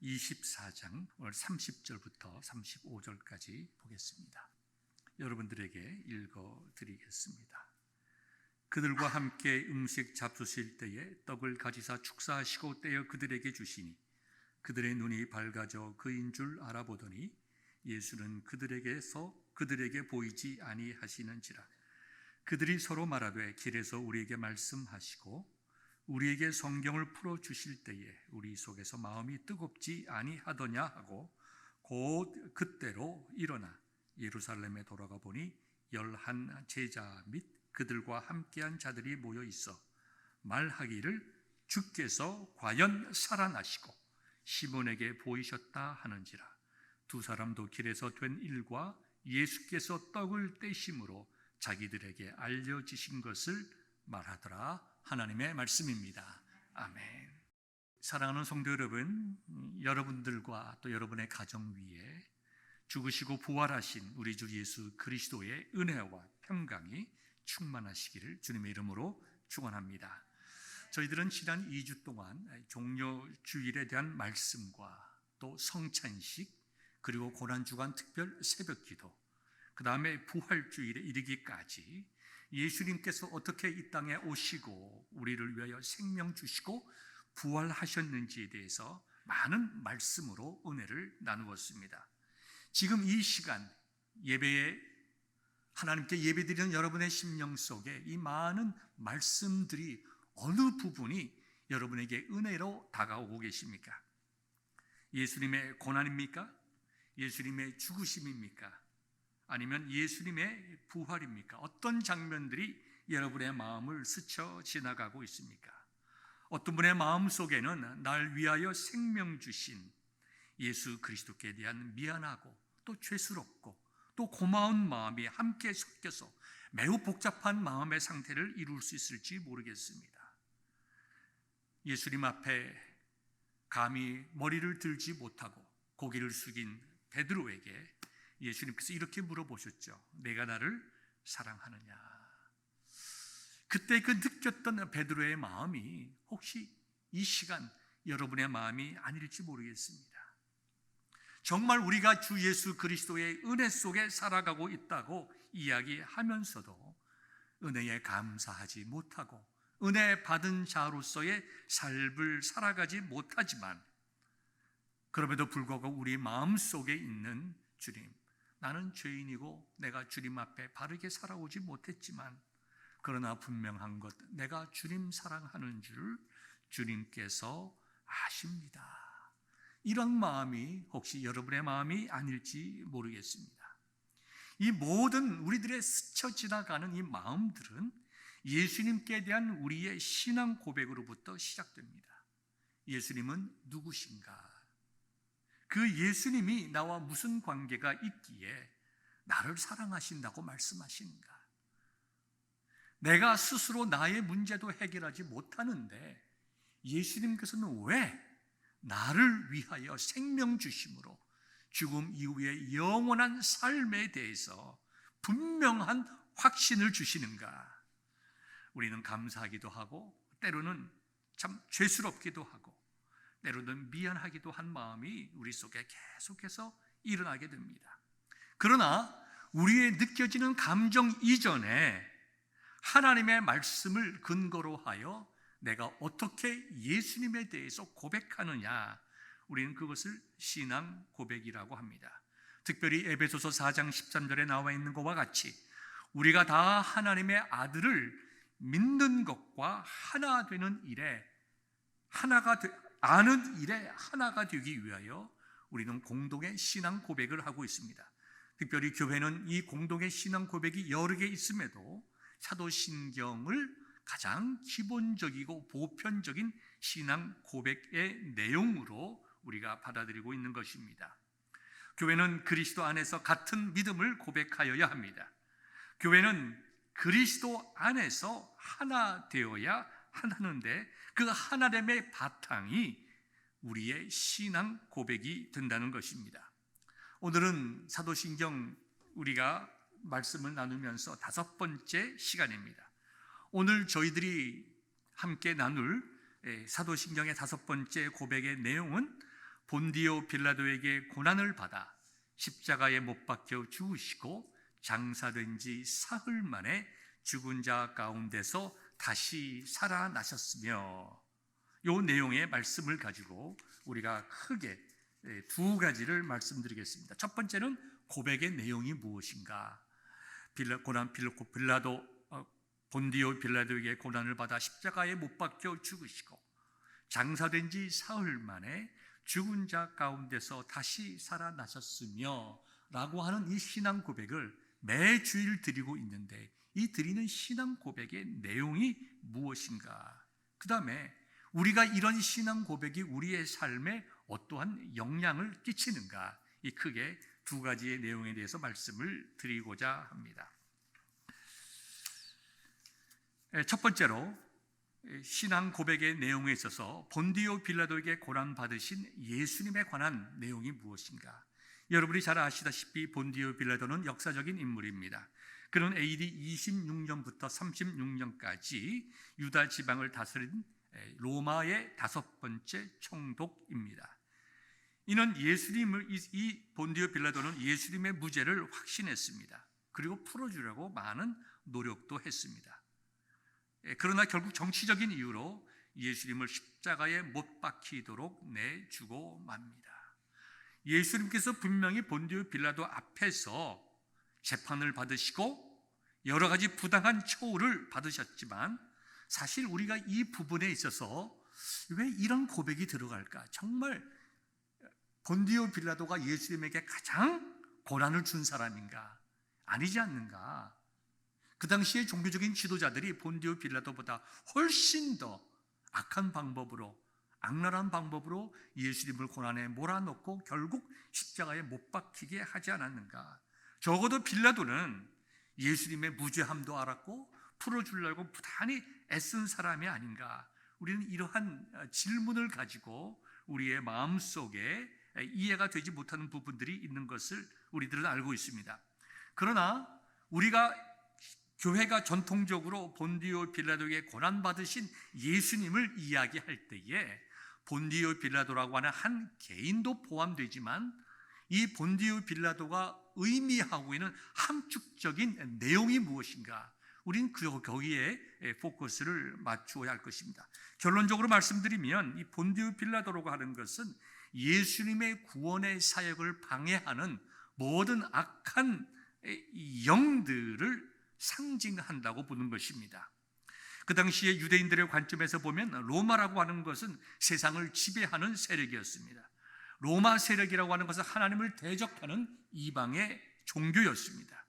24장 오늘 30절부터 35절까지 보겠습니다. 여러분들에게 읽어드리겠습니다. 그들과 함께 음식 잡수실 때에 떡을 가지사 축사하시고 떼어 그들에게 주시니 그들의 눈이 밝아져 그인 줄 알아보더니 예수는 그들에게 보이지 아니하시는지라. 그들이 서로 말하되 길에서 우리에게 말씀하시고 우리에게 성경을 풀어주실 때에 우리 속에서 마음이 뜨겁지 아니하더냐 하고 곧 그때로 일어나 예루살렘에 돌아가 보니 11 제자 및 그들과 함께한 자들이 모여 있어 말하기를 주께서 과연 살아나시고 시몬에게 보이셨다 하는지라. 두 사람도 길에서 된 일과 예수께서 떡을 떼심으로 자기들에게 알려지신 것을 말하더라. 하나님의 말씀입니다. 아멘. 사랑하는 성도 여러분, 여러분들과 또 여러분의 가정 위에 죽으시고 부활하신 우리 주 예수 그리스도의 은혜와 평강이 충만하시기를 주님의 이름으로 축원합니다. 저희들은 지난 2주 동안 종려주일에 대한 말씀과 또 성찬식 그리고 고난주간 특별 새벽기도 그 다음에 부활주일에 이르기까지 예수님께서 어떻게 이 땅에 오시고 우리를 위하여 생명 주시고 부활하셨는지에 대해서 많은 말씀으로 은혜를 나누었습니다. 지금 이 시간 예배에 하나님께 예배드리는 여러분의 심령 속에 이 많은 말씀들이 어느 부분이 여러분에게 은혜로 다가오고 계십니까? 예수님의 고난입니까? 예수님의 죽으심입니까? 아니면 예수님의 부활입니까? 어떤 장면들이 여러분의 마음을 스쳐 지나가고 있습니까? 어떤 분의 마음 속에는 날 위하여 생명 주신 예수 그리스도께 대한 미안하고 또 죄스럽고 또 고마운 마음이 함께 섞여서 매우 복잡한 마음의 상태를 이룰 수 있을지 모르겠습니다. 예수님 앞에 감히 머리를 들지 못하고 고개를 숙인 베드로에게 예수님께서 이렇게 물어보셨죠. 내가 나를 사랑하느냐? 그때 그 느꼈던 베드로의 마음이 혹시 이 시간 여러분의 마음이 아닐지 모르겠습니다. 정말 우리가 주 예수 그리스도의 은혜 속에 살아가고 있다고 이야기하면서도 은혜에 감사하지 못하고 은혜 받은 자로서의 삶을 살아가지 못하지만 그럼에도 불구하고 우리 마음속에 있는 주님, 나는 죄인이고 내가 주님 앞에 바르게 살아오지 못했지만 그러나 분명한 것, 내가 주님 사랑하는 줄 주님께서 아십니다. 이런 마음이 혹시 여러분의 마음이 아닐지 모르겠습니다. 이 모든 우리들의 스쳐 지나가는 이 마음들은 예수님께 대한 우리의 신앙 고백으로부터 시작됩니다. 예수님은 누구신가? 그 예수님이 나와 무슨 관계가 있기에 나를 사랑하신다고 말씀하시는가? 내가 스스로 나의 문제도 해결하지 못하는데 예수님께서는 왜 나를 위하여 생명 주심으로 죽음 이후의 영원한 삶에 대해서 분명한 확신을 주시는가? 우리는 감사하기도 하고 때로는 참 죄스럽기도 하고 때로는 미안하기도 한 마음이 우리 속에 계속해서 일어나게 됩니다. 그러나 우리의 느껴지는 감정 이전에 하나님의 말씀을 근거로 하여 내가 어떻게 예수님에 대해서 고백하느냐, 우리는 그것을 신앙 고백이라고 합니다. 특별히 에베소서 4장 13절에 나와 있는 것과 같이 우리가 다 하나님의 아들을 믿는 것과 하나 되는 일에 아는 일에 하나가 되기 위하여 우리는 공동의 신앙 고백을 하고 있습니다. 특별히 교회는 이 공동의 신앙 고백이 여러 개 있음에도 사도신경을 가장 기본적이고 보편적인 신앙 고백의 내용으로 우리가 받아들이고 있는 것입니다. 교회는 그리스도 안에서 같은 믿음을 고백하여야 합니다. 교회는 그리스도 안에서 하나 되어야 하는데 그 하나됨의 바탕이 우리의 신앙 고백이 된다는 것입니다. 오늘은 사도신경 우리가 말씀을 나누면서 5번째 시간입니다. 오늘 저희들이 함께 나눌 사도신경의 5번째 고백의 내용은 본디오 빌라도에게 고난을 받아 십자가에 못 박혀 죽으시고 장사된 지 사흘 만에 죽은 자 가운데서 다시 살아나셨으며, 이 내용의 말씀을 가지고 우리가 크게 두 가지를 말씀드리겠습니다. 첫 번째는 고백의 내용이 무엇인가? 본디오 빌라도에게 고난을 받아 십자가에 못 박혀 죽으시고 장사된 지 사흘 만에 죽은 자 가운데서 다시 살아나셨으며 라고 하는 이 신앙 고백을 매주일 드리고 있는데, 이 드리는 신앙 고백의 내용이 무엇인가? 그 다음에 우리가 이런 신앙 고백이 우리의 삶에 어떠한 영향을 끼치는가? 이 크게 두 가지의 내용에 대해서 말씀을 드리고자 합니다. 첫 번째로 신앙 고백의 내용에 있어서 본디오 빌라도에게 고난 받으신 예수님에 관한 내용이 무엇인가? 여러분이 잘 아시다시피 본디오 빌라도는 역사적인 인물입니다. 그는 AD 26년부터 36년까지 유다 지방을 다스린 로마의 다섯 번째 총독입니다. 이는 이 본디오 빌라도는 예수님의 무죄를 확신했습니다. 그리고 풀어주려고 많은 노력도 했습니다. 그러나 결국 정치적인 이유로 예수님을 십자가에 못 박히도록 내주고 맙니다. 예수님께서 분명히 본디오 빌라도 앞에서 재판을 받으시고 여러 가지 부당한 처우를 받으셨지만, 사실 우리가 이 부분에 있어서 왜 이런 고백이 들어갈까? 정말 본디오 빌라도가 예수님에게 가장 고난을 준 사람인가? 아니지 않는가? 그 당시에 종교적인 지도자들이 본디오 빌라도보다 훨씬 더 악한 방법으로, 악랄한 방법으로 예수님을 고난에 몰아넣고 결국 십자가에 못 박히게 하지 않았는가? 적어도 빌라도는 예수님의 무죄함도 알았고 풀어주려고 부단히 애쓴 사람이 아닌가? 우리는 이러한 질문을 가지고 우리의 마음속에 이해가 되지 못하는 부분들이 있는 것을 우리들은 알고 있습니다. 그러나 우리가 교회가 전통적으로 본디오 빌라도에게 고난받으신 예수님을 이야기할 때에 본디오 빌라도라고 하는 한 개인도 포함되지만, 이 본디오 빌라도가 의미하고 있는 함축적인 내용이 무엇인가? 우린 거기에 포커스를 맞추어야 할 것입니다. 결론적으로 말씀드리면 이 본디오 빌라도라고 하는 것은 예수님의 구원의 사역을 방해하는 모든 악한 영들을 상징한다고 보는 것입니다. 그 당시에 유대인들의 관점에서 보면 로마라고 하는 것은 세상을 지배하는 세력이었습니다. 로마 세력이라고 하는 것은 하나님을 대적하는 이방의 종교였습니다.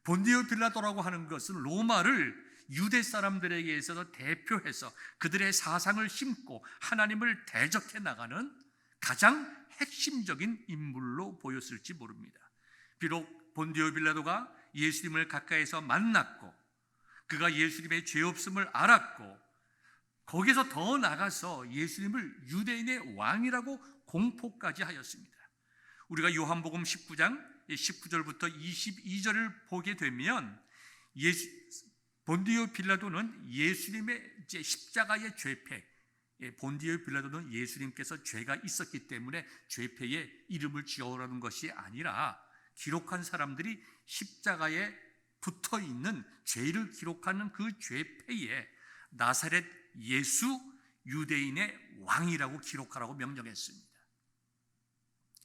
본디오 빌라도라고 하는 것은 로마를 유대 사람들에게 있어서 대표해서 그들의 사상을 심고 하나님을 대적해 나가는 가장 핵심적인 인물로 보였을지 모릅니다. 비록 본디오 빌라도가 예수님을 가까이서 만났고 그가 예수님의 죄 없음을 알았고 거기서 더 나가서 예수님을 유대인의 왕이라고 공포까지 하였습니다. 우리가 요한복음 19장 19절부터 22절을 보게 되면 본디오 빌라도는 예수님의 이제 십자가의 죄패, 본디오 빌라도는 예수님께서 죄가 있었기 때문에 죄패에 이름을 지어오라는 것이 아니라 기록한 사람들이 십자가에 붙어 있는 죄를 기록하는 그 죄패에 나사렛 예수 유대인의 왕이라고 기록하라고 명령했습니다.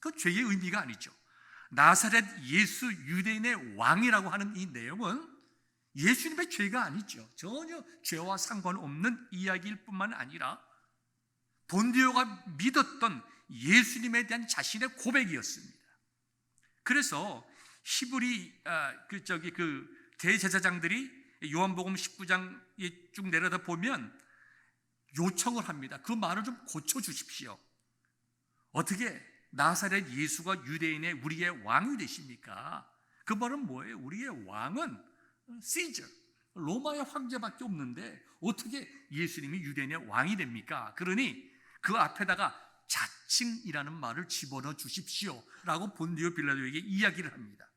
그 죄의 의미가 아니죠. 나사렛 예수 유대인의 왕이라고 하는 이 내용은 예수님의 죄가 아니죠. 전혀 죄와 상관없는 이야기일 뿐만 아니라 본디오가 믿었던 예수님에 대한 자신의 고백이었습니다. 그래서 히브리 대제사장들이 요한복음 19장에 쭉 내려다 보면 요청을 합니다. 그 말을 좀 고쳐주십시오. 어떻게 나사렛 예수가 유대인의 우리의 왕이 되십니까? 그 말은 뭐예요? 우리의 왕은 시저, 로마의 황제밖에 없는데 어떻게 예수님이 유대인의 왕이 됩니까? 그러니 그 앞에다가 자칭이라는 말을 집어넣어 주십시오 라고 본디오 빌라도에게 이야기를 합니다.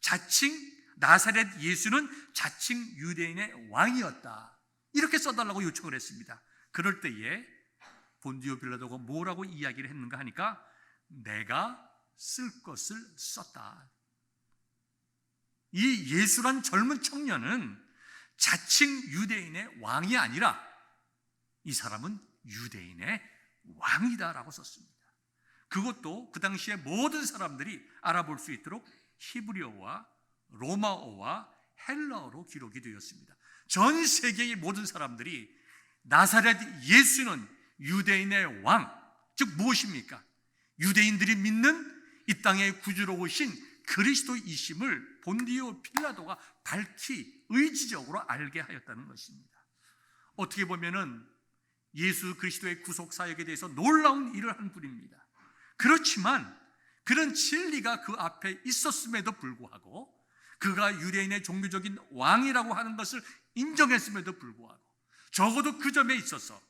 자칭 나사렛 예수는 자칭 유대인의 왕이었다, 이렇게 써달라고 요청을 했습니다. 그럴 때에 본디오 빌라도가 뭐라고 이야기를 했는가 하니까 내가 쓸 것을 썼다. 이 예수란 젊은 청년은 자칭 유대인의 왕이 아니라 이 사람은 유대인의 왕이다라고 썼습니다. 그것도 그 당시에 모든 사람들이 알아볼 수 있도록 히브리어와 로마어와 헬라어로 기록이 되었습니다. 전 세계의 모든 사람들이 나사렛 예수는 유대인의 왕, 즉 무엇입니까? 유대인들이 믿는 이 땅의 구주로 오신 그리스도이심을 본디오 필라도가 밝히 의지적으로 알게 하였다는 것입니다. 어떻게 보면은 예수 그리스도의 구속 사역에 대해서 놀라운 일을 한 분입니다. 그렇지만 그런 진리가 그 앞에 있었음에도 불구하고, 그가 유대인의 종교적인 왕이라고 하는 것을 인정했음에도 불구하고, 적어도 그 점에 있어서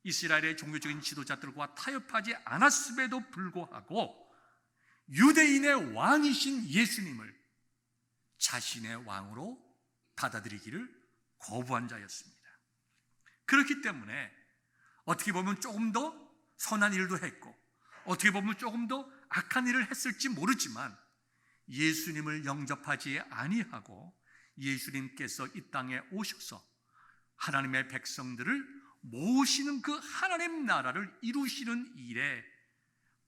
이스라엘의 종교적인 지도자들과 타협하지 않았음에도 불구하고 유대인의 왕이신 예수님을 자신의 왕으로 받아들이기를 거부한 자였습니다. 그렇기 때문에 어떻게 보면 조금 더 선한 일도 했고, 어떻게 보면 조금 더 악한 일을 했을지 모르지만, 예수님을 영접하지 아니하고 예수님께서 이 땅에 오셔서 하나님의 백성들을 모시는 그 하나님 나라를 이루시는 일에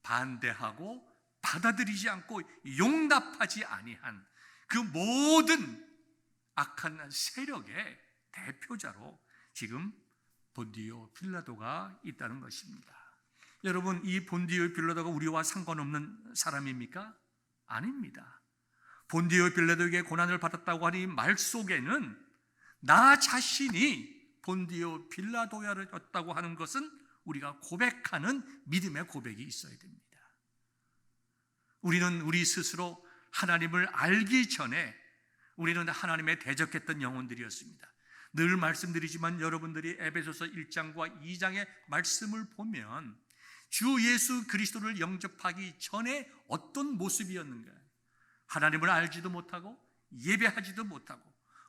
반대하고 받아들이지 않고 용납하지 아니한 그 모든 악한 세력의 대표자로 지금 본디오 빌라도가 있다는 것입니다. 여러분, 이 본디오 빌라도가 우리와 상관없는 사람입니까? 아닙니다. 본디오 빌라도에게 고난을 받았다고 하는 이 말 속에는 나 자신이 본디오 빌라도였다고 하는 것은 우리가 고백하는 믿음의 고백이 있어야 됩니다. 우리는 우리 스스로 하나님을 알기 전에 우리는 하나님에 대적했던 영혼들이었습니다. 늘 말씀드리지만 여러분들이 에베소서 1장과 2장의 말씀을 보면 주 예수 그리스도를 영접하기 전에 어떤 모습이었는가? 하나님을 알지도 못하고 예배하지도 못하고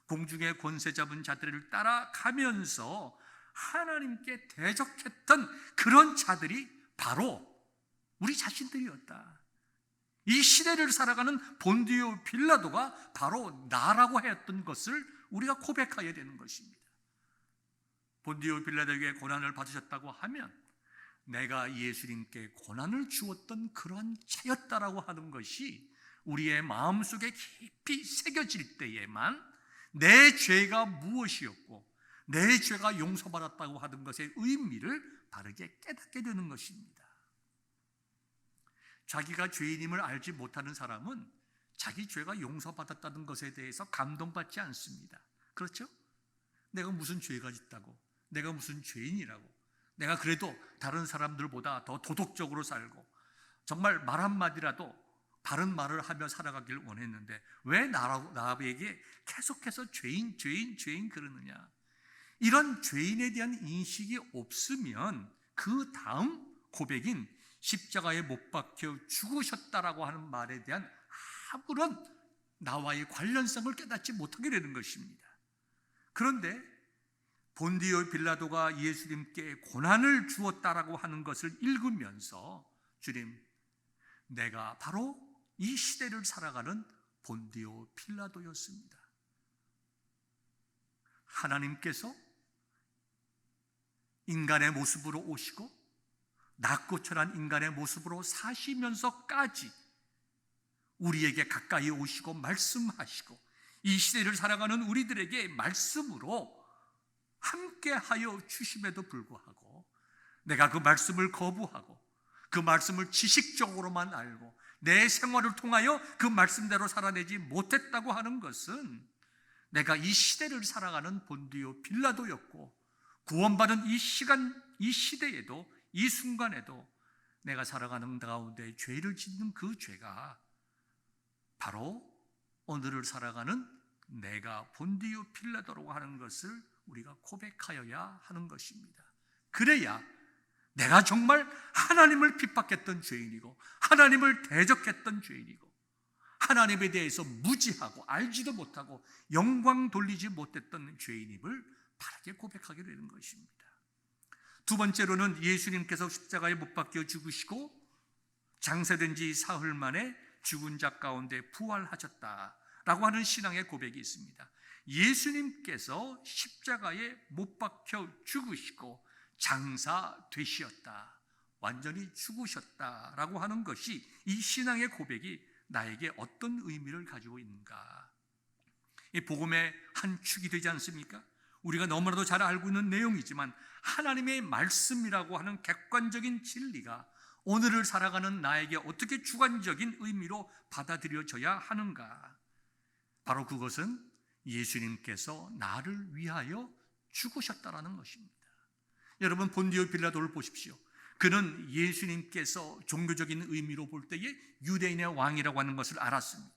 공중의 권세 잡은 자들을 따라가면서 하나님께 대적했던 그런 자들이 바로 우리 자신들이었다. 이 시대를 살아가는 본디오 빌라도가 바로 나라고 했던 것을 우리가 고백해야 되는 것입니다. 본디오 빌라도에게 고난을 받으셨다고 하면 내가 예수님께 고난을 주었던 그런 자였다라고 하는 것이 우리의 마음속에 깊이 새겨질 때에만 내 죄가 무엇이었고 내 죄가 용서받았다고 하는 것의 의미를 바르게 깨닫게 되는 것입니다. 자기가 죄인임을 알지 못하는 사람은 자기 죄가 용서받았다는 것에 대해서 감동받지 않습니다. 그렇죠? 내가 무슨 죄가 있다고, 내가 무슨 죄인이라고, 내가 그래도 다른 사람들보다 더 도덕적으로 살고 정말 말 한마디라도 바른 말을 하며 살아가길 원했는데 왜 나에게 계속해서 죄인 그러느냐? 이런 죄인에 대한 인식이 없으면 그 다음 고백인 십자가에 못 박혀 죽으셨다라고 하는 말에 대한 아무런 나와의 관련성을 깨닫지 못하게 되는 것입니다. 그런데 본디오 빌라도가 예수님께 고난을 주었다라고 하는 것을 읽으면서 주님, 내가 바로 이 시대를 살아가는 본디오 빌라도였습니다. 하나님께서 인간의 모습으로 오시고 낮고 천한 인간의 모습으로 사시면서까지 우리에게 가까이 오시고 말씀하시고 이 시대를 살아가는 우리들에게 말씀으로 함께하여 주심에도 불구하고 내가 그 말씀을 거부하고 그 말씀을 지식적으로만 알고 내 생활을 통하여 그 말씀대로 살아내지 못했다고 하는 것은 내가 이 시대를 살아가는 본디오 빌라도였고 구원받은 이 시대에도 이 순간에도 내가 살아가는 가운데 죄를 짓는 그 죄가 바로 오늘을 살아가는 내가 본디오 빌라도라고 하는 것을 우리가 고백하여야 하는 것입니다. 그래야 내가 정말 하나님을 핍박했던 죄인이고 하나님을 대적했던 죄인이고 하나님에 대해서 무지하고 알지도 못하고 영광 돌리지 못했던 죄인임을 바르게 고백하게 되는 것입니다. 두 번째로는 예수님께서 십자가에 못 박혀 죽으시고 장사된 지 사흘 만에 죽은 자 가운데 부활하셨다라고 하는 신앙의 고백이 있습니다. 예수님께서 십자가에 못 박혀 죽으시고 장사되시었다, 완전히 죽으셨다라고 하는 것이 이 신앙의 고백이 나에게 어떤 의미를 가지고 있는가? 이 복음의 한 축이 되지 않습니까? 우리가 너무나도 잘 알고 있는 내용이지만 하나님의 말씀이라고 하는 객관적인 진리가 오늘을 살아가는 나에게 어떻게 주관적인 의미로 받아들여져야 하는가? 바로 그것은 예수님께서 나를 위하여 죽으셨다라는 것입니다. 여러분, 본디오 빌라도를 보십시오. 그는 예수님께서 종교적인 의미로 볼 때에 유대인의 왕이라고 하는 것을 알았습니다.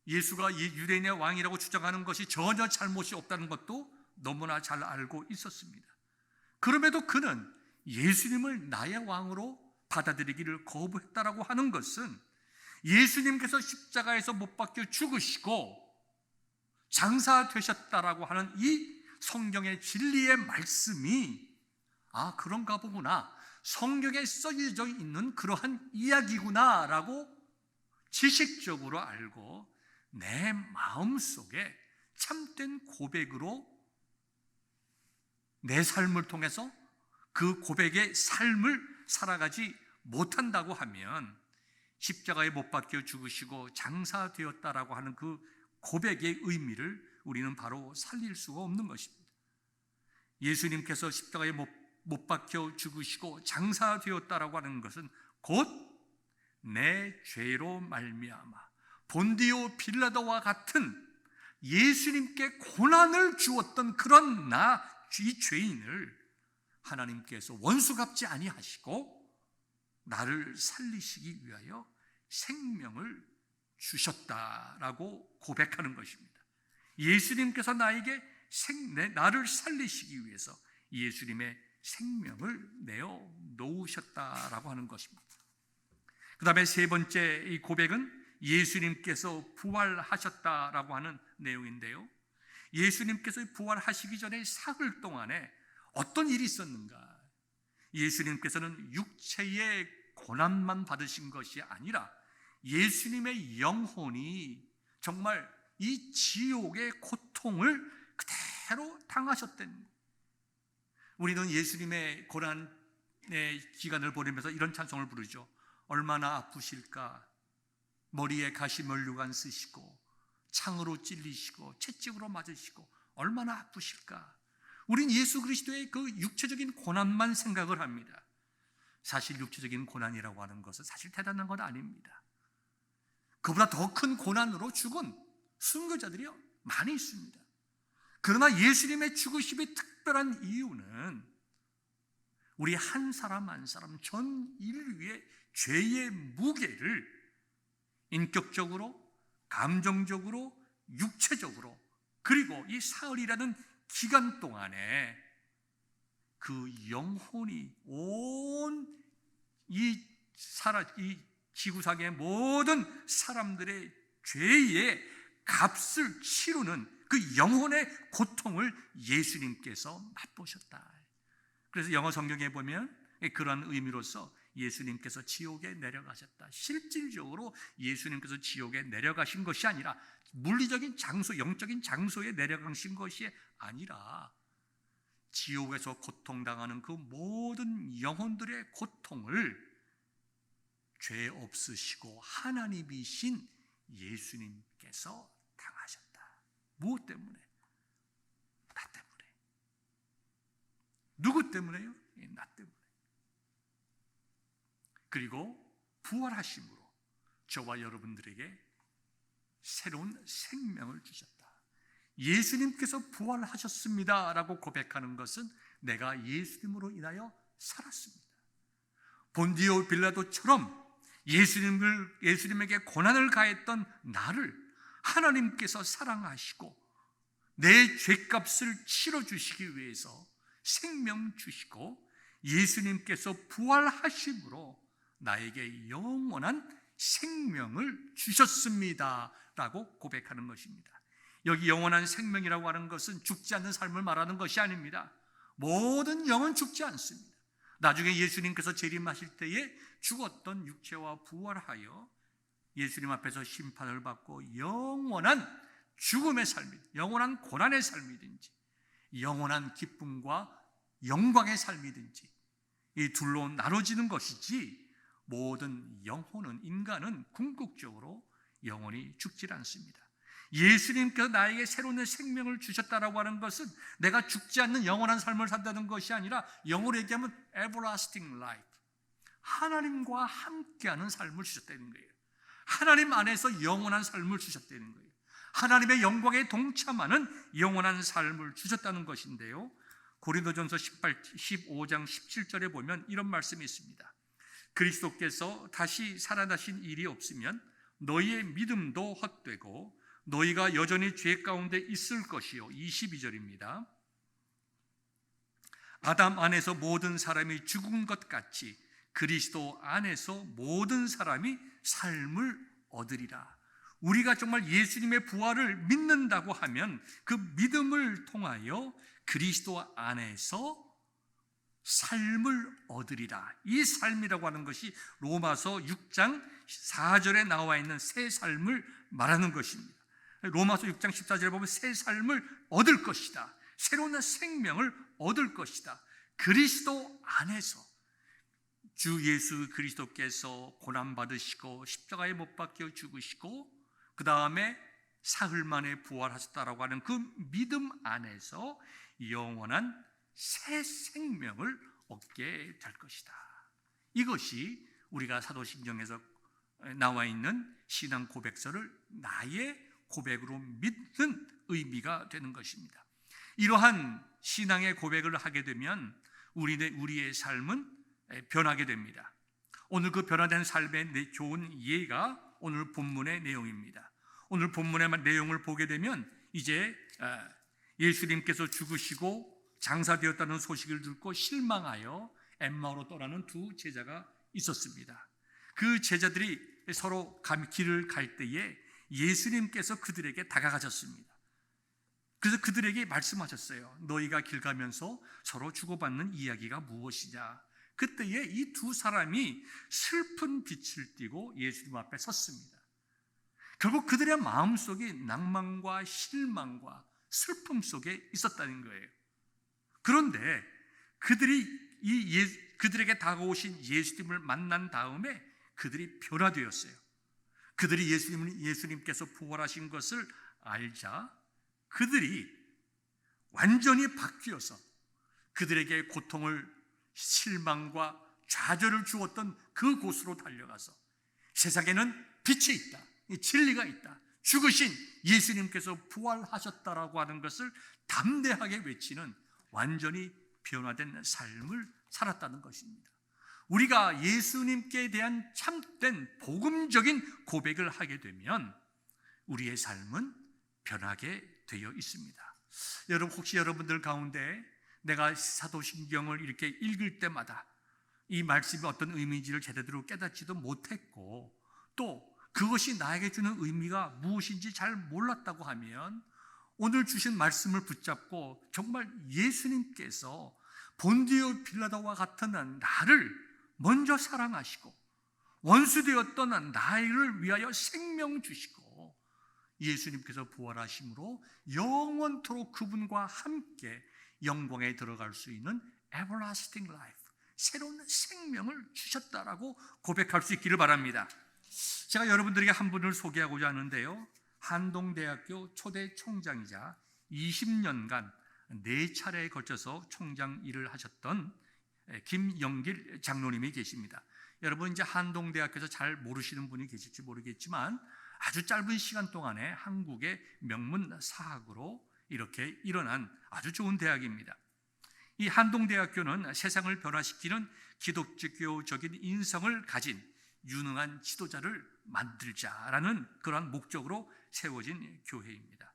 예수가 유대인의 왕이라고 주장하는 것이 전혀 잘못이 없다는 것도 너무나 잘 알고 있었습니다. 그럼에도 그는 예수님을 나의 왕으로 받아들이기를 거부했다라고 하는 것은 예수님께서 십자가에서 못 박혀 죽으시고 장사되셨다라고 하는 이 성경의 진리의 말씀이 그런가 보구나, 성경에 써져 있는 그러한 이야기구나라고 지식적으로 알고 내 마음속에 참된 고백으로 내 삶을 통해서 그 고백의 삶을 살아가지 못한다고 하면 십자가에 못 박혀 죽으시고 장사되었다라고 하는 그 고백의 의미를 우리는 바로 살릴 수가 없는 것입니다. 예수님께서 십자가에 못 박혀 죽으시고 장사되었다라고 하는 것은 곧 내 죄로 말미암아 본디오 빌라도와 같은 예수님께 고난을 주었던 그런 이 죄인을 하나님께서 원수 갚지 아니하시고 나를 살리시기 위하여 생명을 주셨다라고 고백하는 것입니다. 예수님께서 나를 살리시기 위해서 예수님의 생명을 내어 놓으셨다라고 하는 것입니다. 그 다음에 세 번째 이 고백은 예수님께서 부활하셨다라고 하는 내용인데요, 예수님께서 부활하시기 전에 사흘 동안에 어떤 일이 있었는가? 예수님께서는 육체의 고난만 받으신 것이 아니라 예수님의 영혼이 정말 이 지옥의 고통을 그대로 당하셨다는 거예요. 우리는 예수님의 고난의 기간을 보내면서 이런 찬송을 부르죠. 얼마나 아프실까? 머리에 가시면류관 쓰시고 창으로 찔리시고 채찍으로 맞으시고 얼마나 아프실까? 우린 예수 그리스도의 그 육체적인 고난만 생각을 합니다. 사실 육체적인 고난이라고 하는 것은 사실 대단한 건 아닙니다. 그보다 더 큰 고난으로 죽은 순교자들이 많이 있습니다. 그러나 예수님의 죽으심의 특별한 이유는 우리 한 사람 한 사람 전 인류의 죄의 무게를 인격적으로, 감정적으로, 육체적으로, 그리고 이 사흘이라는 기간 동안에 그 영혼이 온 이 지구상의 모든 사람들의 죄의 값을 치르는 그 영혼의 고통을 예수님께서 맛보셨다. 그래서 영어 성경에 보면 그런 의미로서 예수님께서 지옥에 내려가셨다. 실질적으로 예수님께서 지옥에 내려가신 것이 아니라 물리적인 장소, 영적인 장소에 내려가신 것이 아니라 지옥에서 고통당하는 그 모든 영혼들의 고통을 죄 없으시고 하나님이신 예수님께서 당하셨다. 무엇 때문에? 나 때문에. 누구 때문에요? 나 때문에. 그리고 부활하심으로 저와 여러분들에게 새로운 생명을 주셨다. 예수님께서 부활하셨습니다 라고 고백하는 것은 내가 예수님으로 인하여 살았습니다. 본디오 빌라도처럼 예수님에게 고난을 가했던 나를 하나님께서 사랑하시고 내 죄값을 치러주시기 위해서 생명 주시고 예수님께서 부활하심으로 나에게 영원한 생명을 주셨습니다 라고 고백하는 것입니다. 여기 영원한 생명이라고 하는 것은 죽지 않는 삶을 말하는 것이 아닙니다. 모든 영은 죽지 않습니다. 나중에 예수님께서 재림하실 때에 죽었던 육체와 부활하여 예수님 앞에서 심판을 받고 영원한 죽음의 삶이든지 영원한 고난의 삶이든지 영원한 기쁨과 영광의 삶이든지 이 둘로 나눠지는 것이지, 모든 영혼은, 인간은 궁극적으로 영원히 죽질 않습니다. 예수님께서 나에게 새로운 생명을 주셨다라고 하는 것은 내가 죽지 않는 영원한 삶을 산다는 것이 아니라, 영어로 얘기하면 everlasting life, 하나님과 함께하는 삶을 주셨다는 거예요. 하나님 안에서 영원한 삶을 주셨다는 거예요. 하나님의 영광에 동참하는 영원한 삶을 주셨다는 것인데요, 고린도전서 15장 17절에 보면 이런 말씀이 있습니다. 그리스도께서 다시 살아나신 일이 없으면 너희의 믿음도 헛되고 너희가 여전히 죄 가운데 있을 것이요. 22절입니다. 아담 안에서 모든 사람이 죽은 것 같이 그리스도 안에서 모든 사람이 삶을 얻으리라. 우리가 정말 예수님의 부활을 믿는다고 하면 그 믿음을 통하여 그리스도 안에서 삶을 얻으리라. 이 삶이라고 하는 것이 로마서 6장 4절에 나와 있는 새 삶을 말하는 것입니다. 로마서 6장 14절에 보면 새 삶을 얻을 것이다, 새로운 생명을 얻을 것이다. 그리스도 안에서 주 예수 그리스도께서 고난받으시고 십자가에 못 박혀 죽으시고 그 다음에 사흘 만에 부활하셨다라고 하는 그 믿음 안에서 영원한 새 생명을 얻게 될 것이다. 이것이 우리가 사도신경에서 나와 있는 신앙 고백서를 나의 고백으로 믿는 의미가 되는 것입니다. 이러한 신앙의 고백을 하게 되면 우리의 삶은 변하게 됩니다. 오늘 그 변화된 삶의 좋은 예가 오늘 본문의 내용입니다. 오늘 본문의 내용을 보게 되면 이제 예수님께서 죽으시고 장사되었다는 소식을 듣고 실망하여 엠마오로 떠나는 두 제자가 있었습니다. 그 제자들이 서로 길을 갈 때에 예수님께서 그들에게 다가가셨습니다. 그래서 그들에게 말씀하셨어요. 너희가 길 가면서 서로 주고받는 이야기가 무엇이냐. 그때에 이 두 사람이 슬픈 빛을 띠고 예수님 앞에 섰습니다. 결국 그들의 마음속에 낭만과 실망과 슬픔 속에 있었다는 거예요. 그런데 그들에게 다가오신 예수님을 만난 다음에 그들이 변화되었어요. 그들이 예수님께서 부활하신 것을 알자 그들이 완전히 바뀌어서 그들에게 고통을, 실망과 좌절을 주었던 그곳으로 달려가서 세상에는 빛이 있다, 진리가 있다, 죽으신 예수님께서 부활하셨다라고 하는 것을 담대하게 외치는 완전히 변화된 삶을 살았다는 것입니다. 우리가 예수님께 대한 참된 복음적인 고백을 하게 되면 우리의 삶은 변하게 되어 있습니다. 여러분, 혹시 여러분들 가운데 내가 사도신경을 이렇게 읽을 때마다 이 말씀이 어떤 의미인지를 제대로 깨닫지도 못했고 또 그것이 나에게 주는 의미가 무엇인지 잘 몰랐다고 하면 오늘 주신 말씀을 붙잡고 정말 예수님께서 본디오 빌라도와 같은 나를 먼저 사랑하시고 원수되었던 나를 위하여 생명 주시고 예수님께서 부활하심으로 영원토록 그분과 함께 영광에 들어갈 수 있는 everlasting life, 새로운 생명을 주셨다라고 고백할 수 있기를 바랍니다. 제가 여러분들에게 한 분을 소개하고자 하는데요, 한동대학교 초대 총장이자 20년간 4차례에 걸쳐서 총장 일을 하셨던 김영길 장로님이 계십니다. 여러분, 이제 한동대학교에서 잘 모르시는 분이 계실지 모르겠지만 아주 짧은 시간 동안에 한국의 명문 사학으로 이렇게 일어난 아주 좋은 대학입니다. 이 한동대학교는 세상을 변화시키는 기독교적인 인성을 가진 유능한 지도자를 만들자라는 그러한 목적으로 세워진 교회입니다.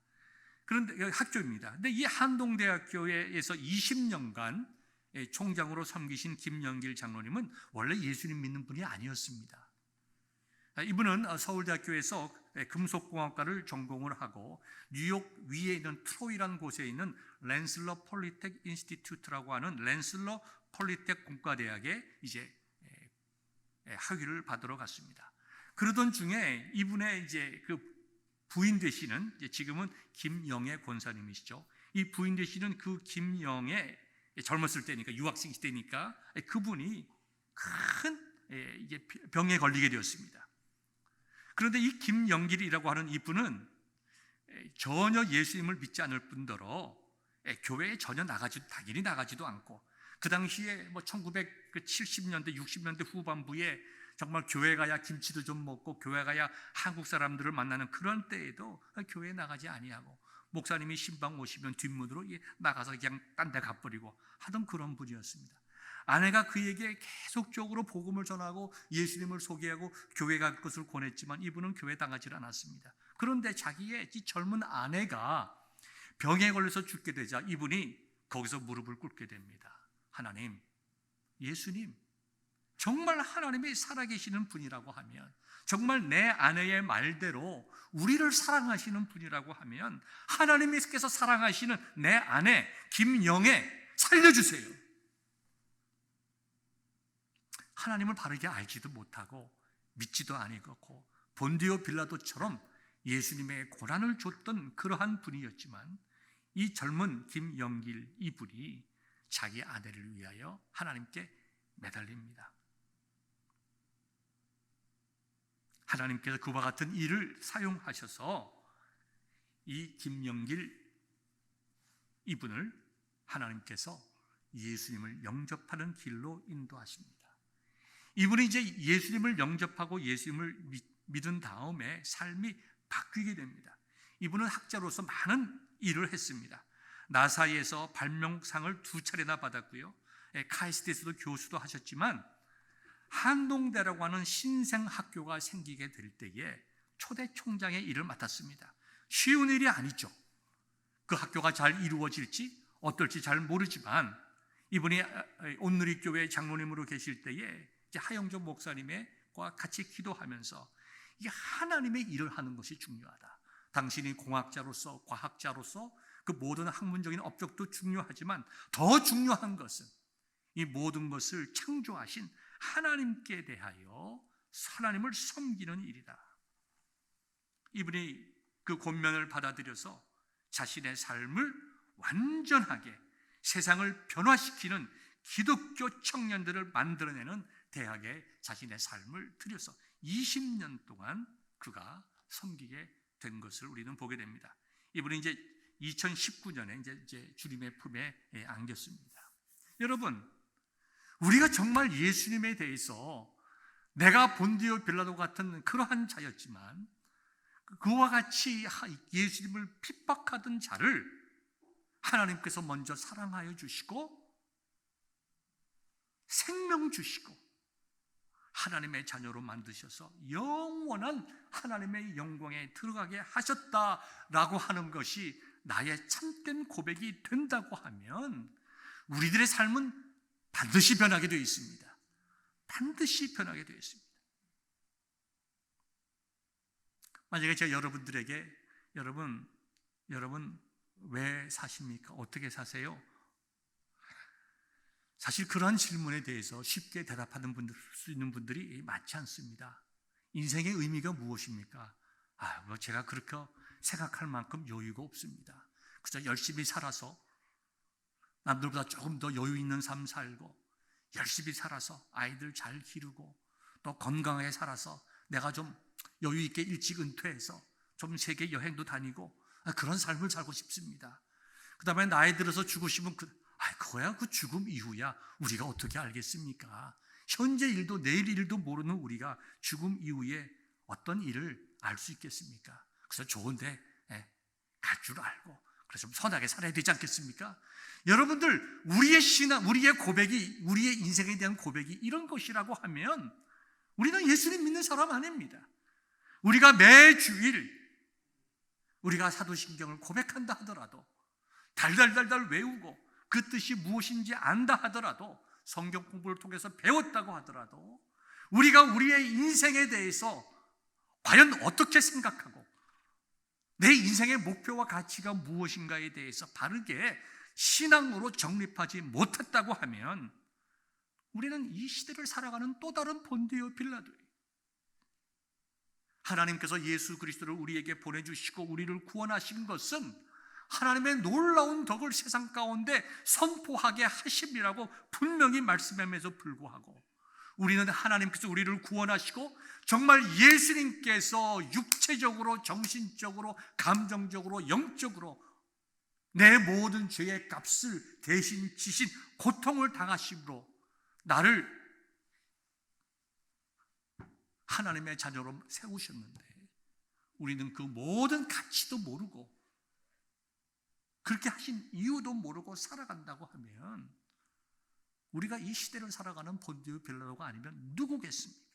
그런데 학교입니다. 근데 이 한동대학교에서 20년간 총장으로 섬기신 김영길 장로님은 원래 예수님 믿는 분이 아니었습니다. 이분은 서울대학교에서 금속공학과를 전공을 하고 뉴욕 위에 있는 트로이라는 곳에 있는 랜슬러 폴리텍 인스티튜트라고 하는 랜슬러 폴리텍 공과대학에 이제 학위를 받으러 갔습니다. 그러던 중에 이분의 이제 그 부인 되시는, 이제 지금은 김영애 권사님이시죠. 이 부인 되시는 그 김영애, 젊었을 때니까, 유학생 때니까 그분이 큰 이제 병에 걸리게 되었습니다. 그런데 이 김영길이라고 하는 이분은 전혀 예수님을 믿지 않을 뿐더러 교회에 전혀 당연히 나가지도 않고, 그 당시에 뭐 1970년대 60년대 후반부에 정말 교회 가야 김치도 좀 먹고 교회 가야 한국 사람들을 만나는 그런 때에도 교회에 나가지 아니하고, 목사님이 신방 오시면 뒷문으로 나가서 그냥 딴 데 가버리고 하던 그런 분이었습니다. 아내가 그에게 계속적으로 복음을 전하고 예수님을 소개하고 교회 갈 것을 권했지만 이분은 교회 나가지 않았습니다. 그런데 자기의 이 젊은 아내가 병에 걸려서 죽게 되자 이분이 거기서 무릎을 꿇게 됩니다. 하나님, 예수님, 정말 하나님이 살아계시는 분이라고 하면, 정말 내 아내의 말대로 우리를 사랑하시는 분이라고 하면 하나님께서 사랑하시는 내 아내 김영애 살려주세요. 하나님을 바르게 알지도 못하고 믿지도 아니고 본디오 빌라도처럼 예수님의 고난을 줬던 그러한 분이었지만, 이 젊은 김영길 이분이 자기 아내를 위하여 하나님께 매달립니다. 하나님께서 그와 같은 일을 사용하셔서 이 김영길 이분을 하나님께서 예수님을 영접하는 길로 인도하십니다. 이분이 이제 예수님을 영접하고 예수님을 믿은 다음에 삶이 바뀌게 됩니다. 이분은 학자로서 많은 일을 했습니다. 나사에서 발명상을 2차례나 받았고요. 카이스트에서도 교수도 하셨지만, 한동대라고 하는 신생학교가 생기게 될 때에 초대 총장의 일을 맡았습니다. 쉬운 일이 아니죠. 그 학교가 잘 이루어질지 어떨지 잘 모르지만, 이분이 온누리교회 장로님으로 계실 때에 하영조 목사님과 같이 기도하면서 이게 하나님의 일을 하는 것이 중요하다. 당신이 공학자로서, 과학자로서 그 모든 학문적인 업적도 중요하지만 더 중요한 것은 이 모든 것을 창조하신 하나님께 대하여 하나님을 섬기는 일이다. 이분이 그 권면을 받아들여서 자신의 삶을 완전하게 세상을 변화시키는 기독교 청년들을 만들어내는 대학에 자신의 삶을 들여서 20년 동안 그가 섬기게 된 것을 우리는 보게 됩니다. 이분이 이제 2019년에 이제 주님의 품에 안겼습니다. 여러분, 우리가 정말 예수님에 대해서, 내가 본디오 빌라도 같은 그러한 자였지만 그와 같이 예수님을 핍박하던 자를 하나님께서 먼저 사랑하여 주시고 생명 주시고 하나님의 자녀로 만드셔서 영원한 하나님의 영광에 들어가게 하셨다라고 하는 것이 나의 참된 고백이 된다고 하면 우리들의 삶은 반드시 변하게 되어 있습니다. 반드시 변하게 되어 있습니다. 만약에 제가 여러분들에게 여러분 왜 사십니까? 어떻게 사세요? 사실 그러한 질문에 대해서 쉽게 대답하는 수 있는 분들이 많지 않습니다. 인생의 의미가 무엇입니까? 뭐 제가 그렇게 생각할 만큼 여유가 없습니다. 그저 열심히 살아서 남들보다 조금 더 여유 있는 삶 살고, 열심히 살아서 아이들 잘 기르고, 또 건강하게 살아서 내가 좀 여유 있게 일찍 은퇴해서 좀 세계 여행도 다니고 그런 삶을 살고 싶습니다. 그 다음에 나이 들어서 죽으시면 그거야 그 죽음 이후야. 우리가 어떻게 알겠습니까? 현재 일도 내일 일도 모르는 우리가 죽음 이후에 어떤 일을 알 수 있겠습니까? 그래서 좋은데 갈 줄 알고 그래서 좀 선하게 살아야 되지 않겠습니까? 여러분들, 우리의 신앙, 우리의 고백이, 우리의 인생에 대한 고백이 이런 것이라고 하면 우리는 예수님 믿는 사람 아닙니다. 우리가 매주일 우리가 사도신경을 고백한다 하더라도, 달달달달 외우고 그 뜻이 무엇인지 안다 하더라도, 성경 공부를 통해서 배웠다고 하더라도, 우리가 우리의 인생에 대해서 과연 어떻게 생각하고 내 인생의 목표와 가치가 무엇인가에 대해서 바르게 신앙으로 정립하지 못했다고 하면 우리는 이 시대를 살아가는 또 다른 본디오 빌라도예요. 하나님께서 예수 그리스도를 우리에게 보내주시고 우리를 구원하신 것은 하나님의 놀라운 덕을 세상 가운데 선포하게 하심이라고 분명히 말씀함에도 불구하고 우리는 하나님께서 우리를 구원하시고 정말 예수님께서 육체적으로, 정신적으로, 감정적으로, 영적으로 내 모든 죄의 값을 대신 지신 고통을 당하심으로 나를 하나님의 자녀로 세우셨는데 우리는 그 모든 가치도 모르고 그렇게 하신 이유도 모르고 살아간다고 하면 우리가 이 시대를 살아가는 본디오 빌라도가 아니면 누구겠습니까?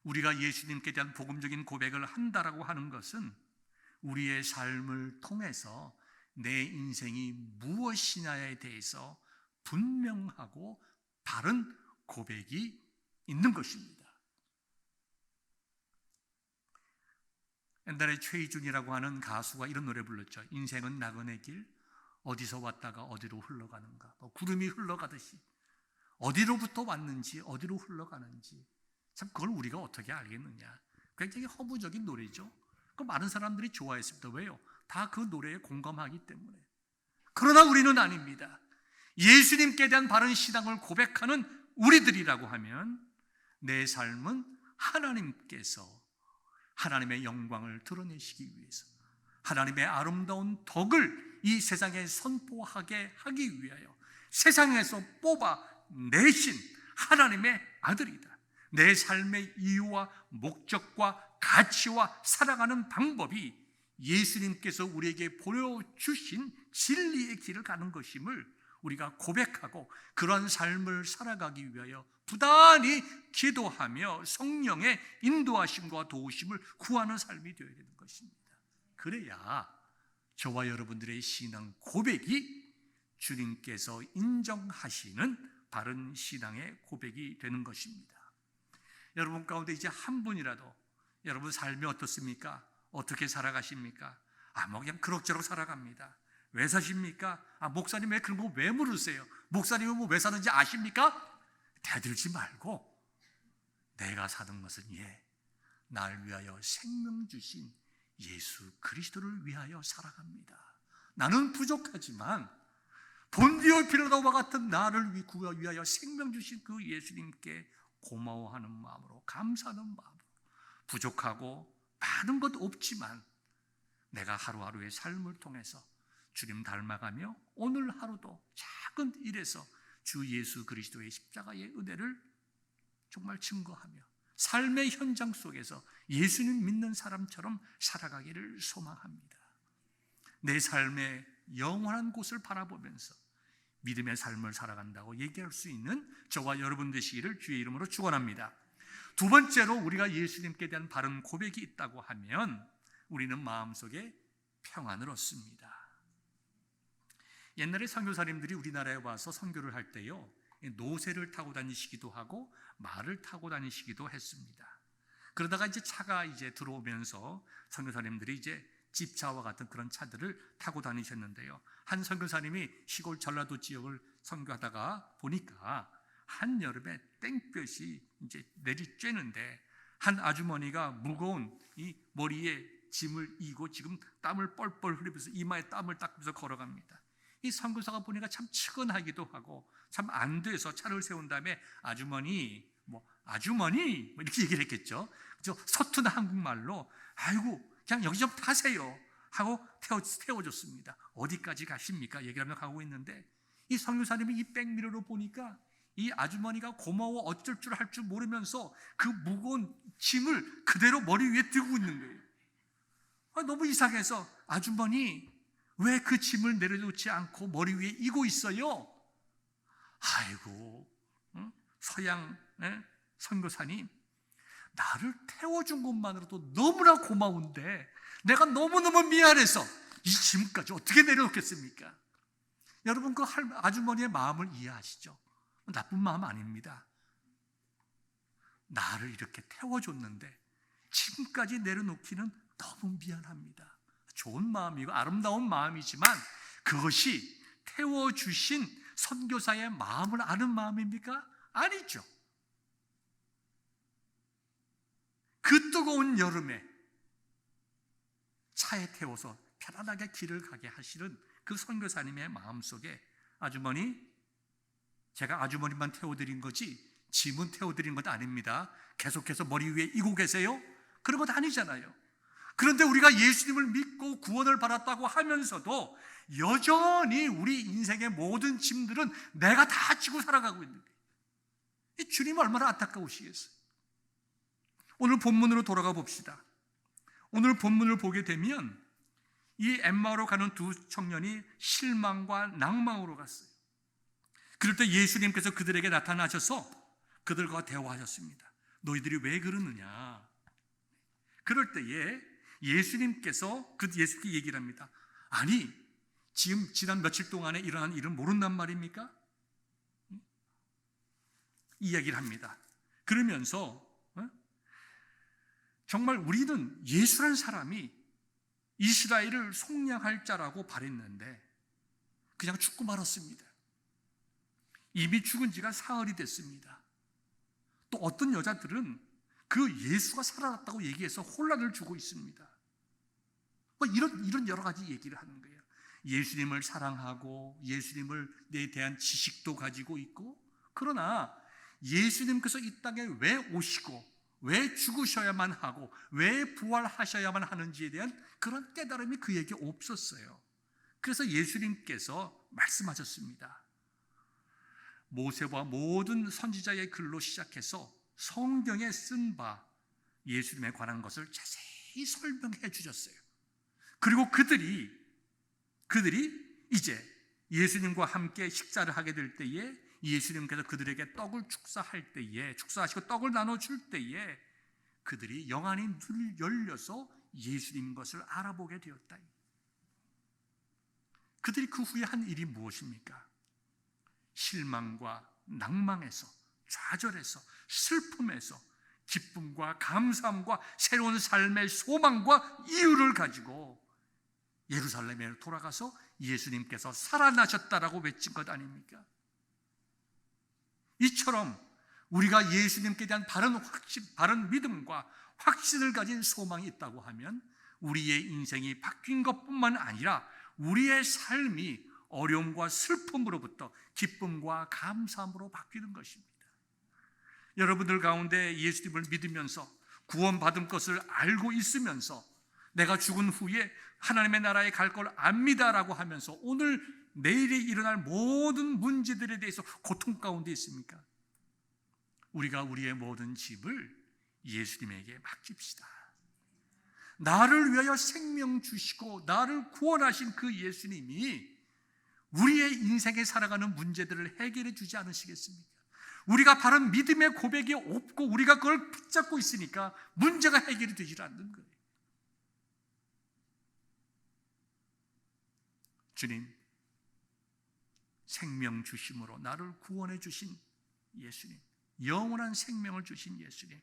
우리가 예수님께 대한 복음적인 고백을 한다라고 하는 것은 우리의 삶을 통해서 내 인생이 무엇이냐에 대해서 분명하고 바른 고백이 있는 것입니다. 옛날에 최희준이라고 하는 가수가 이런 노래 불렀죠. 인생은 나그네 길, 어디서 왔다가 어디로 흘러가는가. 구름이 흘러가듯이 어디로부터 왔는지 어디로 흘러가는지 참 그걸 우리가 어떻게 알겠느냐. 굉장히 허무적인 노래죠. 그 많은 사람들이 좋아했습니다. 왜요? 다 그 노래에 공감하기 때문에. 그러나 우리는 아닙니다. 예수님께 대한 바른 신앙을 고백하는 우리들이라고 하면 내 삶은 하나님께서 하나님의 영광을 드러내시기 위해서 하나님의 아름다운 덕을 이 세상에 선포하게 하기 위하여 세상에서 뽑아내신 하나님의 아들이다. 내 삶의 이유와 목적과 가치와 살아가는 방법이 예수님께서 우리에게 보여주신 진리의 길을 가는 것임을 우리가 고백하고 그런 삶을 살아가기 위하여 부단히 기도하며 성령의 인도하심과 도우심을 구하는 삶이 되어야 되는 것입니다. 그래야 저와 여러분들의 신앙 고백이 주님께서 인정하시는 바른 신앙의 고백이 되는 것입니다. 여러분 가운데 이제 한 분이라도 여러분 삶이 어떻습니까? 어떻게 살아가십니까? 뭐 그냥 그럭저럭 살아갑니다. 왜 사십니까? 목사님 왜 그런 거 왜 물으세요? 목사님은 뭐 왜 사는지 아십니까? 대들지 말고 내가 사는 것은 날 위하여 생명 주신 예수 그리스도를 위하여 살아갑니다. 나는 부족하지만 본디오 빌라도와 같은 나를 위하여 생명 주신 그 예수님께 고마워하는 마음으로 감사하는 마음으로 부족하고 많은 것 없지만 내가 하루하루의 삶을 통해서 주님 닮아가며 오늘 하루도 작은 일에서 주 예수 그리스도의 십자가의 은혜를 정말 증거하며 삶의 현장 속에서 예수님 믿는 사람처럼 살아가기를 소망합니다. 내 삶의 영원한 곳을 바라보면서 믿음의 삶을 살아간다고 얘기할 수 있는 저와 여러분 되시기를 주의 이름으로 축원합니다. 두 번째로 우리가 예수님께 대한 바른 고백이 있다고 하면 우리는 마음속에 평안을 얻습니다. 옛날에 선교사님들이 우리나라에 와서 선교를 할 때요, 노새를 타고 다니시기도 하고 말을 타고 다니시기도 했습니다. 그러다가 이제 차가 이제 들어오면서 선교사님들이 이제 집차와 같은 그런 차들을 타고 다니셨는데요. 한 선교사님이 시골 전라도 지역을 선교하다가 보니까 한 여름에 땡볕이 이제 내리쬐는데 한 아주머니가 무거운 이 머리에 짐을 이고 지금 땀을 뻘뻘 흘리면서 이마에 땀을 닦으면서 걸어갑니다. 이 선교사가 보니까 참 측은하기도 하고 참 안 돼서 차를 세운 다음에 아주머니 이렇게 얘기를 했겠죠. 서툰 한국말로 아이고 그냥 여기 좀 타세요 하고 태워줬습니다. 어디까지 가십니까? 얘기를 하며 가고 있는데 이 선교사님이 이 백미러로 보니까 이 아주머니가 고마워 어쩔 줄 할 줄 모르면서 그 무거운 짐을 그대로 머리 위에 들고 있는 거예요. 너무 이상해서 아주머니 왜 그 짐을 내려놓지 않고 머리 위에 이고 있어요? 아이고 서양 선교사님 나를 태워준 것만으로도 너무나 고마운데 내가 너무너무 미안해서 이 짐까지 어떻게 내려놓겠습니까? 여러분 그 아주머니의 마음을 이해하시죠? 나쁜 마음 아닙니다. 나를 이렇게 태워줬는데 지금까지 내려놓기는 너무 미안합니다. 좋은 마음이고 아름다운 마음이지만 그것이 태워주신 선교사의 마음을 아는 마음입니까? 아니죠. 그 뜨거운 여름에 차에 태워서 편안하게 길을 가게 하시는 그 선교사님의 마음속에 아주머니, 제가 아주머니만 태워드린 거지 짐은 태워드린 것 아닙니다. 계속해서 머리 위에 이고 계세요? 그런 것 아니잖아요. 그런데 우리가 예수님을 믿고 구원을 받았다고 하면서도 여전히 우리 인생의 모든 짐들은 내가 다 지고 살아가고 있는 거예요. 이 주님 얼마나 안타까우시겠어요. 오늘 본문으로 돌아가 봅시다. 오늘 본문을 보게 되면 이 엠마오로 가는 두 청년이 실망과 낭망으로 갔어요. 그럴 때 예수님께서 그들에게 나타나셔서 그들과 대화하셨습니다. 너희들이 왜 그러느냐? 그럴 때에 예수님께서 예수께 얘기를 합니다. 아니, 지금 지난 며칠 동안에 일어난 일은 모른단 말입니까? 이야기를 합니다. 그러면서 정말 우리는 예수란 사람이 이스라엘을 속량할 자라고 바랬는데 그냥 죽고 말았습니다. 이미 죽은 지가 사흘이 됐습니다. 또 어떤 여자들은 그 예수가 살아났다고 얘기해서 혼란을 주고 있습니다. 이런 여러 가지 얘기를 하는 거예요. 예수님을 사랑하고 예수님에 대한 지식도 가지고 있고, 그러나 예수님께서 이 땅에 왜 오시고 왜 죽으셔야만 하고 왜 부활하셔야만 하는지에 대한 그런 깨달음이 그에게 없었어요. 그래서 예수님께서 말씀하셨습니다. 모세와 모든 선지자의 글로 시작해서 성경에 쓴 바 예수님에 관한 것을 자세히 설명해 주셨어요. 그리고 그들이 이제 예수님과 함께 식사를 하게 될 때에 예수님께서 그들에게 떡을 축사하시고 떡을 나눠줄 때에 그들이 영안이 눈을 열려서 예수님 것을 알아보게 되었다. 그들이 그 후에 한 일이 무엇입니까? 실망과 낭망에서, 좌절에서, 슬픔에서 기쁨과 감사함과 새로운 삶의 소망과 이유를 가지고 예루살렘에 돌아가서 예수님께서 살아나셨다라고 외친 것 아닙니까? 이처럼 우리가 예수님께 대한 바른 믿음과 확신을 가진 소망이 있다고 하면 우리의 인생이 바뀐 것뿐만 아니라 우리의 삶이 어려움과 슬픔으로부터 기쁨과 감사함으로 바뀌는 것입니다. 여러분들 가운데 예수님을 믿으면서 구원받은 것을 알고 있으면서 내가 죽은 후에 하나님의 나라에 갈 걸 압니다라고 하면서 오늘 내일에 일어날 모든 문제들에 대해서 고통 가운데 있습니까? 우리가 우리의 모든 짐을 예수님에게 맡깁시다. 나를 위하여 생명 주시고 나를 구원하신 그 예수님이 우리의 인생에 살아가는 문제들을 해결해 주지 않으시겠습니까? 우리가 바른 믿음의 고백이 없고 우리가 그걸 붙잡고 있으니까 문제가 해결이 되지 않는 거예요. 주님, 생명 주심으로 나를 구원해 주신 예수님, 영원한 생명을 주신 예수님,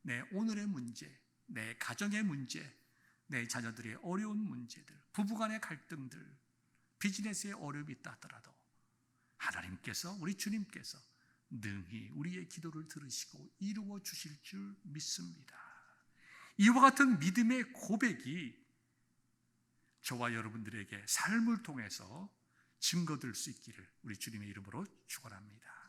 내 오늘의 문제, 내 가정의 문제, 내 자녀들의 어려운 문제들, 부부간의 갈등들, 비즈니스에 어려움이 있다 하더라도 하나님께서, 우리 주님께서 능히 우리의 기도를 들으시고 이루어 주실 줄 믿습니다. 이와 같은 믿음의 고백이 저와 여러분들에게 삶을 통해서 증거될 수 있기를 우리 주님의 이름으로 축원합니다.